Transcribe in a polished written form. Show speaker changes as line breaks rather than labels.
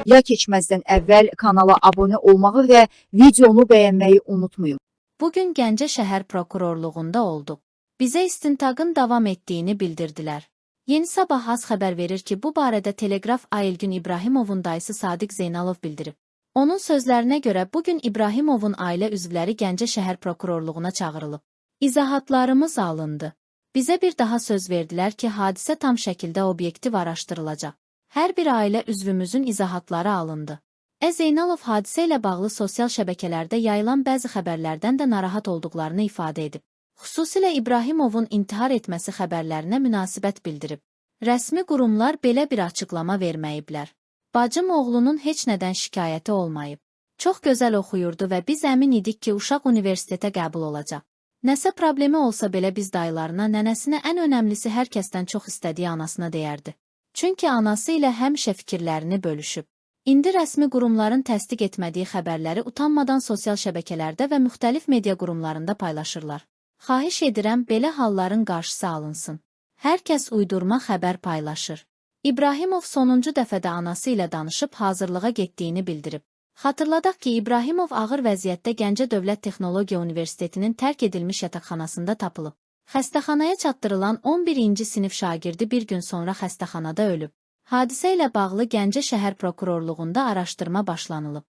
Ya keçməzdən əvvəl kanala abunə olmağı və videonu bəyənməyi unutmayın.
Bugün Gəncə şəhər prokurorluğunda olduq. Bizə istintaqın davam etdiyini bildirdilər. Yeni Sabah az xəbər verir ki, bu barədə Teleqraf Aylgün İbrahimovun dayısı Sadiq Zeynalov bildirib. Onun sözlərinə görə bugün İbrahimovun ailə üzvləri Gəncə şəhər prokurorluğuna çağırılıb. İzahatlarımız alındı. Bizə bir daha söz verdilər ki, hadisə tam şəkildə obyektiv araşdırılacaq. Hər bir ailə üzvümüzün izahatları alındı. Zeynalov hadisə ilə bağlı sosial şəbəkələrdə yayılan bəzi xəbərlərdən də narahat olduqlarını ifadə edib. Xüsusilə İbrahimovun intihar etməsi xəbərlərinə münasibət bildirib. Rəsmi qurumlar belə bir açıqlama verməyiblər. Bacım oğlunun heç nədən şikayəti olmayıb. Çox gözəl oxuyurdu və biz əmin idik ki, uşaq universitetə qəbul olacaq. Nəsə problemi olsa belə biz dayılarına, nənəsinə, ən önəmlisi hər kəsdən çox istədiyi anasına deyərdi. Çünki anası ilə həmişə fikirlərini bölüşüb. İndi rəsmi qurumların təsdiq etmədiyi xəbərləri utanmadan sosial şəbəkələrdə və müxtəlif media qurumlarında paylaşırlar. Xahiş edirəm, belə halların qarşısı alınsın. Hər kəs uydurma xəbər paylaşır. İbrahimov sonuncu dəfədə anası ilə danışıb hazırlığa getdiyini bildirib. Xatırladaq ki, İbrahimov ağır vəziyyətdə Gəncə Dövlət Texnologiya Universitetinin tərk edilmiş yataqxanasında tapılıb. Xəstəxanaya çatdırılan 11-ci sinif şagirdi bir gün sonra xəstəxanada ölüb. Hadisə ilə bağlı Gəncə şəhər prokurorluğunda araşdırma başlanılıb.